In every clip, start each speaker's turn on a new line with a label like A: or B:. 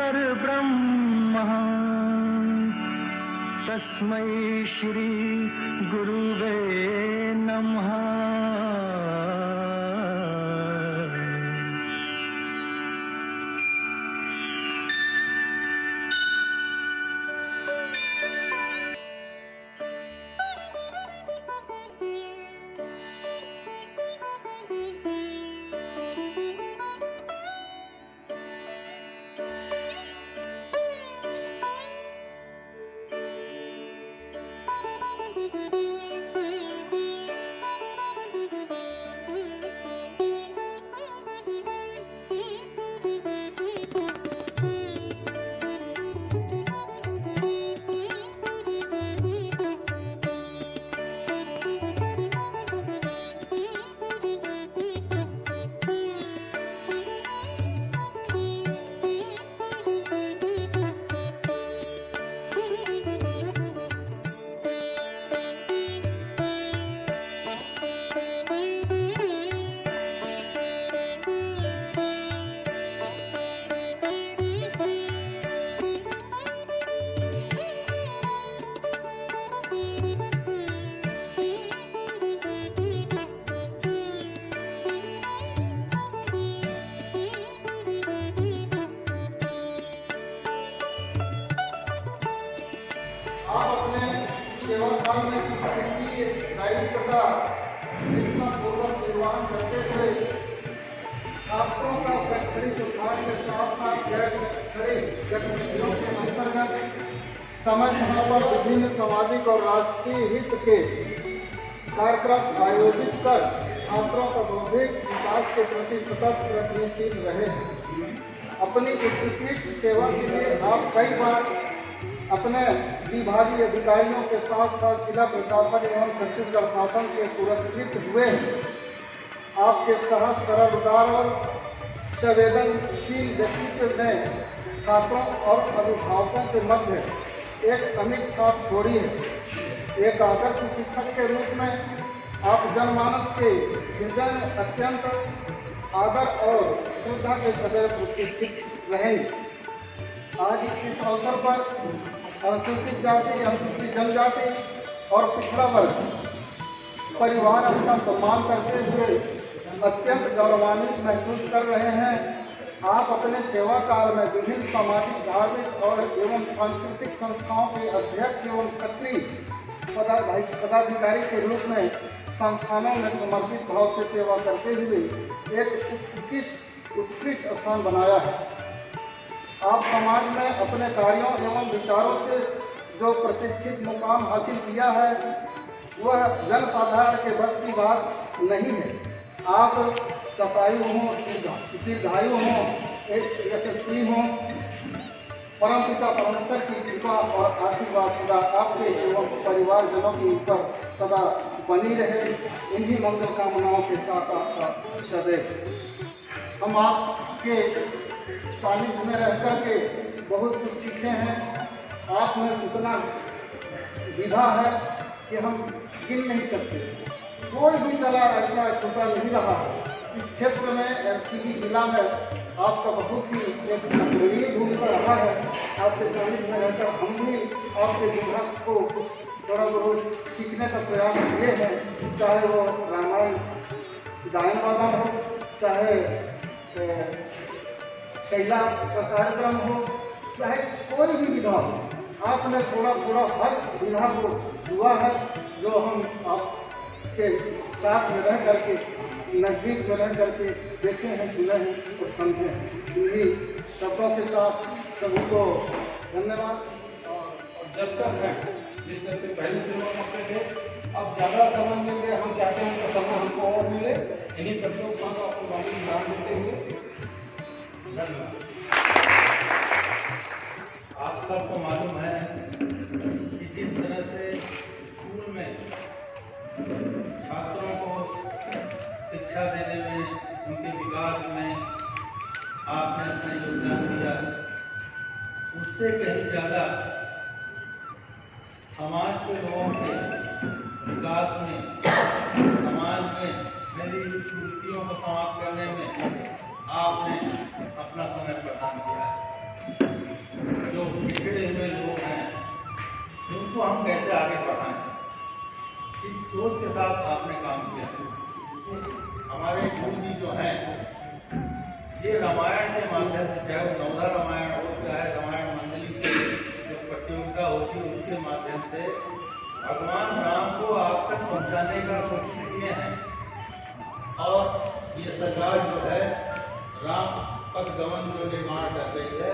A: परब्रह्म तस्मै श्री गुरुवे नमः।
B: आप अपने सेवा काल में शिक्षकीय दायित्व का निष्ठापूर्वक निर्वहन करते हुए छात्रों का शैक्षणिक उत्थान के साथ साथ गैर शैक्षणिक गतिविधियों के अंतर्गत समय समय पर विभिन्न सामाजिक और राष्ट्रीय हित के कार्यक्रम आयोजित कर छात्रों का बौद्धिक विकास के प्रति सतत प्रयत्नशील रहे हैं। अपनी उत्कृष्ट सेवा के लिए आप कई बार अपने विभागीय अधिकारियों के साथ साथ जिला प्रशासन एवं छत्तीसगढ़ शासन से पुरस्कृत हुए हैं। आपके सहज सरल उदार और संवेदनशील व्यक्तित्व ने छात्रों और अभिभावकों के मध्य एक अमिट छाप छोड़ी है। एक आदर्श शिक्षक के रूप में आप जनमानस के हृदय में अत्यंत आदर और श्रद्धा के सदैव प्रतिष्ठित रहेंगे। आज इस अवसर पर अनुसूचित जाति, अनुसूचित जनजाति और पिछड़ा वर्ग परिवार अपना सम्मान करते हुए अत्यंत गौरवान्वित महसूस कर रहे हैं। आप अपने सेवा काल में विभिन्न सामाजिक, धार्मिक और एवं सांस्कृतिक संस्थाओं के अध्यक्ष एवं सक्रिय पदाधिकारी के रूप में संस्थानों में समर्पित भाव से सेवा करते हुए एक उत्कृष्ट स्थान बनाया है। आप समाज में अपने कार्यों एवं विचारों से जो प्रतिष्ठित मुकाम हासिल किया है वह जनसाधारण के बस की बात नहीं है। आप शतायु हों, दीर्घायु हों, एक यशस्वी हों, परमपिता परमेश्वर की कृपा और आशीर्वाद सदा आपके एवं परिवारजनों के ऊपर सदा बनी रहे। इन्हीं मंगल कामनाओं के साथ आपका सदैव। हम आपके सानिध्य में रह करके बहुत कुछ सीखे हैं। आप में इतना विधा है कि हम गिन नहीं सकते। कोई भी कला ऐसा छूटा नहीं रहा। इस क्षेत्र में एमसीडी जिला में आपका बहुत ही एक अग्रणीय भूमिका रहा है। आपके सानिध्य में रहकर हम भी आपके विभाग को थोड़ा बहुत सीखने का प्रयास किए हैं। चाहे वो रामायण गायन वाला हो, चाहे शैला का कार्यक्रम हो, चाहे कोई भी विधा हो, आपने थोड़ा थोड़ा हर विधा को हुआ है जो हम आपके साथ में रह करके, नज़दीक में रह करके देखे हैं, सुने हैं और समझे हैं। इन्हीं शब्दों के साथ सभी को धन्यवाद।
C: और जब तक है जिस तरह से पहले सेवा करते थे, अब ज़्यादा समय मिल गया, हम चाहते हैं कि समय हमको और मिले। इन्हीं शब्दों के साथ आपको बाकी ध्यान देते हुए
D: आप सबको मालूम है कि जिस तरह से स्कूल में छात्रों को शिक्षा देने में, उनके विकास में आपने अपना योगदान दिया, उससे कहीं ज़्यादा समाज के लोगों के विकास में, समाज में फैली कुरीतियों को समाप्त करने में आपने अपना समय प्रदान किया है। जो पिछड़े हुए लोग हैं उनको हम कैसे आगे बढ़ाएं, इस सोच के साथ आपने काम किया। हमारे गुरु जी जो हैं ये रामायण के माध्यम से, चाहे वो नवला रामायण हो, चाहे रामायण मंडली की जो प्रतियोगिता होती है उसके माध्यम से भगवान राम को आप तक पहुंचाने का कोशिश किए हैं। और ये सरकार जो है राम पथगमन जो निर्माण कर रही है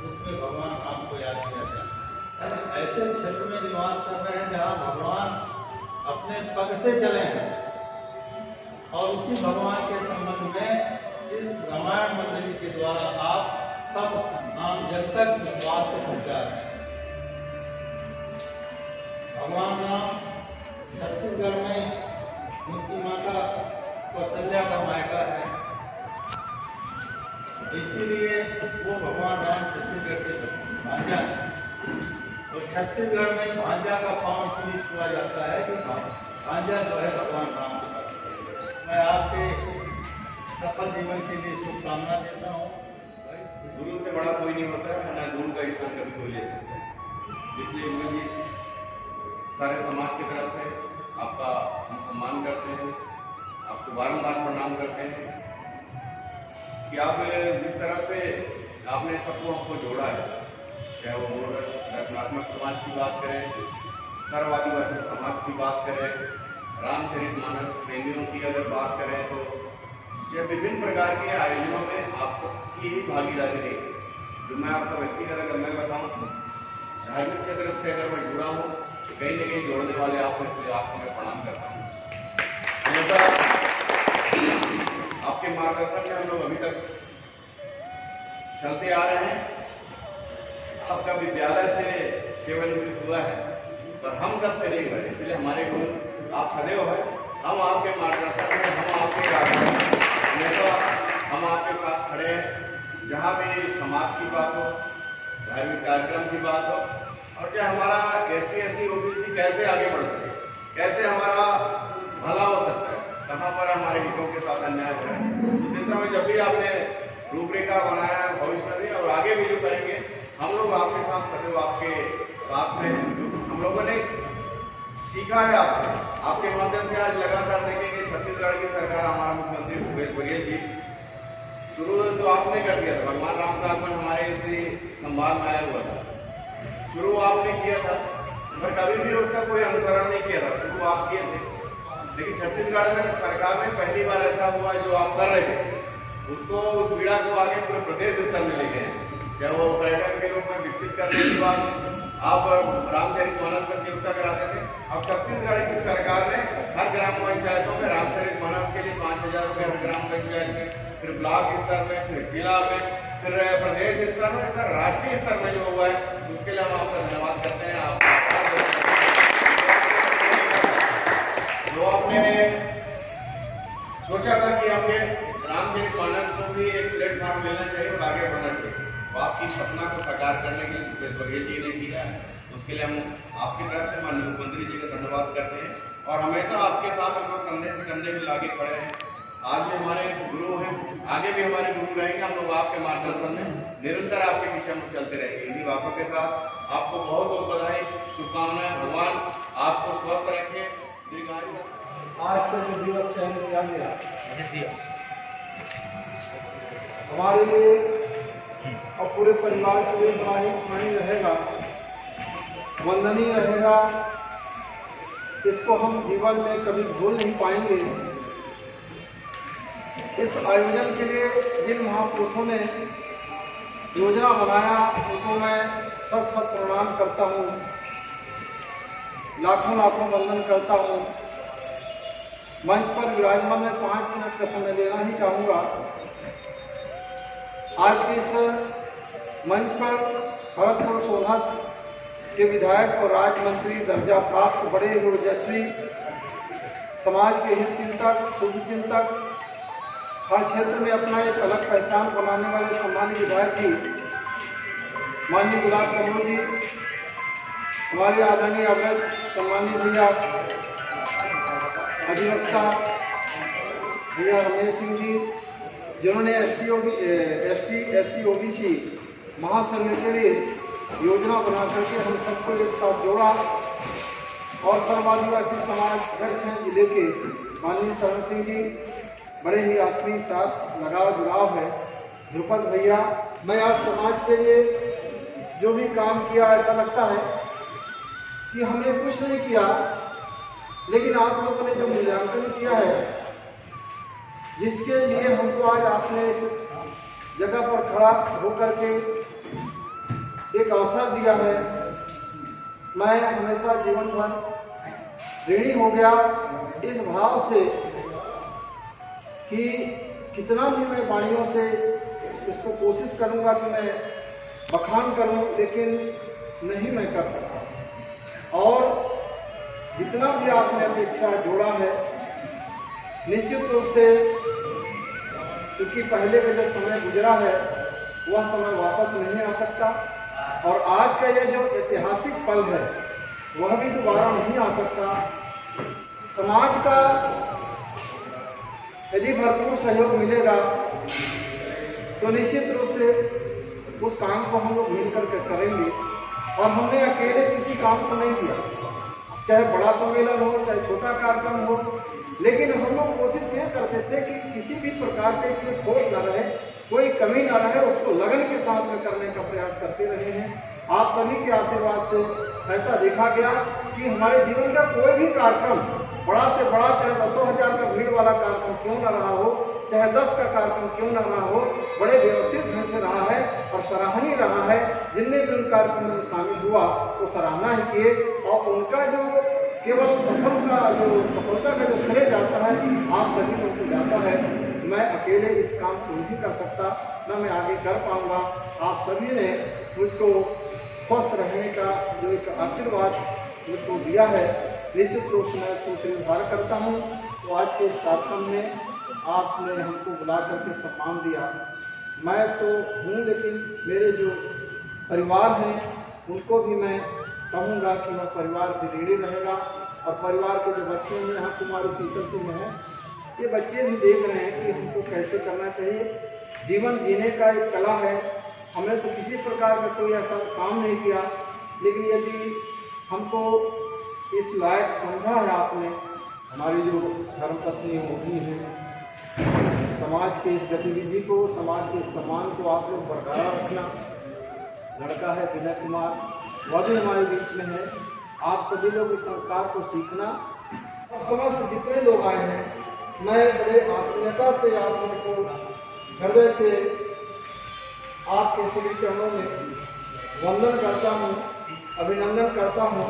D: उसमें भगवान राम को याद किया जाए। ऐसे क्षेत्र में निवास कर रहे हैं जहाँ भगवान अपने पग से चले हैं और उसी भगवान के संबंध में इस रामायण मंडली के द्वारा आप सब आम जन तक इस बात को पहुंचा रहे हैं। भगवान राम छत्तीसगढ़ में उनकी माता कौशल्या का मायका है, इसीलिए वो भगवान राम छत्तीसगढ़ के भांजा है। तो छत्तीसगढ़ में भांजा का पांव इसलिए छुआ जाता है कि भांजा जो है भगवान राम के पास। मैं आपके सफल जीवन के लिए शुभकामना देता हूँ।
E: गुरु से बड़ा कोई नहीं होता है ना, गुरु का स्थान कभी कोई ले सकता है। इसलिए गुरु जी सारे समाज की तरफ से आपका हम सम्मान करते हैं, आपको बारंबार प्रणाम करते हैं कि आप जिस तरह से आपने सबको हमको जोड़ा है, चाहे वो रचनात्मक समाज की बात करें, सर्व आदिवासी समाज की बात करें, रामचरितमानस प्रेमियों की अगर बात करें, तो ये विभिन्न प्रकार के आयोजनों में आप सबकी ही भागीदारी रही। जो मैं आपका व्यक्तिगत अगर मैं बताऊँ, धार्मिक क्षेत्र से अगर मैं जुड़ा हूँ तो कहीं न कहीं जोड़ने वाले आपको, इसलिए आपको मैं प्रणाम करता हूँ। हमेशा आपके मार्गदर्शन में हम लोग अभी तक चलते आ रहे हैं। आपका विद्यालय से सेवानिवृत्त हुआ है पर हम सबसे नहीं हुए, इसलिए हमारे गुरु आप सदैव है। हम आपके मार्गदर्शन में, हम आपके आगे हमेशा हम आपके साथ खड़े हैं। जहाँ भी समाज की बात हो, धार्मिक कार्यक्रम की बात हो, और चाहे हमारा ST SC OBC कैसे आगे बढ़ सके, कैसे हमारा भला हो सकता है, कहाँ पर हमारे हितों के साथ अन्याय हो रहा है, तो दिशा में जब भी आपने रूपरेखा बनाया भविष्य में और आगे भी जो करेंगे, हम लोग आपके साथ सदैव आपके साथ में। हम लोगों ने सीखा है आपसे, आपके माध्यम से आज लगातार देखेंगे छत्तीसगढ़ की सरकार, हमारा मुख्यमंत्री भूपेश बघेल जी, शुरू तो आपने कर दिया था। भगवान राम का आगमन हमारे इसी संभाग में आया हुआ था, शुरू आपने किया था, पर कभी भी उसका कोई अनुसरण नहीं किया था। शुरू आप किए थे, लेकिन छत्तीसगढ़ में सरकार में पहली बार ऐसा हुआ जो आप कर रहे थे, उसको उस पीड़ा को आगे पूरे प्रदेश स्तर में ले गए हैं। चाहे वो पर्यटन के रूप में विकसित करने के बाद आप रामचरितमानस प्रतियोगिता कराते थे। अब छत्तीसगढ़ की सरकार ने हर ग्राम पंचायतों में रामचरितमानस के लिए 5000 रुपये हर ग्राम पंचायत में, फिर ब्लॉक स्तर में, फिर जिला में, फिर प्रदेश स्तर में, फिर राष्ट्रीय स्तर में जो हुआ है उसके लिए हम आपका धन्यवाद करते हैं। जो आपने सोचा था कि हमें रामचरितमानस को भी एक प्लेटफॉर्म मिलना चाहिए और आगे बढ़ना चाहिए, तो आपकी सपना को साकार करने के लिए भूपेश बघेल जी ने किया है। उसके लिए हम आपकी तरफ से माननीय मुख्यमंत्री जी का धन्यवाद करते हैं और हमेशा आपके साथ हम लोग कंधे से कंधे मिला के खड़े हैं। आज भी हमारे गुरु हैं, आगे भी हमारे गुरु रहेंगे। हम लोग आपके मार्गदर्शन में निरंतर आपके पीछे हम चलते रहेंगे। इन्हीं बातों के साथ आपको बहुत बहुत बधाई, शुभकामनाएं। भगवान आपको स्वस्थ रखे, दीर्घायु।
F: आज का जो दिवस चयन किया गया हमारे लिए और पूरे परिवार के लिए बड़ा ही स्मरणीय रहेगा, वंदनीय रहेगा। इसको हम जीवन में कभी भूल नहीं पाएंगे। इस आयोजन के लिए जिन महापुरुषों ने योजना बनाया उनको मैं सत प्रणाम करता हूँ, लाखों लाखों वंदन करता हूँ। मंच पर विराजमान में 5 मिनट का समय लेना ही चाहूँगा। आज के इस मंच पर भरतपुर सोनहत के विधायक और राज्य मंत्री दर्जा प्राप्त बड़े ओजस्वी, समाज के हित चिंतक, शुभ चिंतक, हर क्षेत्र में अपना एक अलग पहचान बनाने वाले सम्मानित विधायक जी माननीय गुलाब कमल जी, हमारे आदरणीय अवैध सम्मानित भैया अधिवक्ता भैया रमेश सिंह जी, जिन्होंने ST SC OBC महासंघ के लिए योजना बना करके हम सबको एक साथ जोड़ा और सर्व आदिवासी समाज अध्यक्ष हैं जिले के माननीय शरण सिंह जी, बड़े ही आत्मीय साथ लगाव जुड़ाव है। ध्रुपद भैया, मैं आज समाज के लिए जो भी काम किया ऐसा लगता है कि हमने कुछ नहीं किया, लेकिन आप लोगों ने जो मूल्यांकन किया है, जिसके लिए हमको आज आपने इस जगह पर खड़ा होकर के एक अवसर दिया है, मैं हमेशा जीवन भर ऋणी हो गया इस भाव से कि कितना भी मैं वाणियों से इसको कोशिश करूंगा कि मैं बखान करूं, लेकिन नहीं मैं कर सकता। और जितना भी आपने अपेक्षा जोड़ा है, निश्चित रूप से क्योंकि पहले का जो समय गुजरा है वह समय वापस नहीं आ सकता, और आज का ये जो ऐतिहासिक पल है वह भी दोबारा नहीं आ सकता। समाज का यदि भरपूर सहयोग मिलेगा तो निश्चित रूप से उस काम को हम लोग मिलकर के करेंगे। और हमने अकेले किसी काम को नहीं किया, चाहे बड़ा सम्मेलन हो चाहे छोटा कार्यक्रम हो, लेकिन हम लोग कोशिश यह करते थे कि किसी भी प्रकार के इसमें खोट न रहे, कोई कमी न रहे, उसको लगन के साथ में करने का प्रयास करते रहे हैं। आप सभी के आशीर्वाद से ऐसा देखा गया कि हमारे जीवन का कोई भी कार्यक्रम, बड़ा से बड़ा, चाहे 10,000 का भीड़ वाला कार्यक्रम क्यों न रहा हो, चाहे 10 का कार्यक्रम क्यों न रहा हो, बड़े व्यवस्थित ढंग से रहा है और सराहनीय रहा है। जिनने भी उन कार्यक्रमों में शामिल हुआ वो सराहना ही किए, और उनका जो केवल सफलता का जो श्रेय जाता है आप सभी लोगों को जाता है। मैं अकेले इस काम को नहीं कर सकता, ना मैं आगे कर पाऊंगा। आप सभी ने मुझको स्वस्थ रहने का जो एक आशीर्वाद मुझको दिया है, निश्चित रूप से मैं उसको स्वीकार करता हूँ। तो आज के इस कार्यक्रम में आपने हमको बुला करके सम्मान दिया। मैं तो हूँ, लेकिन मेरे जो परिवार हैं उनको भी मैं कहूँगा कि वह परिवार भी ऋणी रहेगा। और परिवार के जो बच्चे हैं, यहाँ कुमारी शीतल सिंह हैं, ये बच्चे भी देख रहे हैं कि हमको कैसे करना चाहिए। जीवन जीने का एक कला है, हमने तो किसी प्रकार का कोई ऐसा काम नहीं किया, लेकिन यदि हमको इस लायक समझा है आपने, हमारी जो धर्मपत्नी होती हैं, समाज के इस गतिविधि को, समाज के सम्मान को आप लोग बरकरार रखना। लड़का है विनय कुमार, वह भी हमारे बीच में है। आप सभी लोग इस संस्कार को सीखना। और समस्त जितने लोग आए हैं, मैं बड़े आत्मीयता से आप लोगों को हृदय से आपके श्री चरणों में वंदन करता हूँ, अभिनंदन करता हूँ।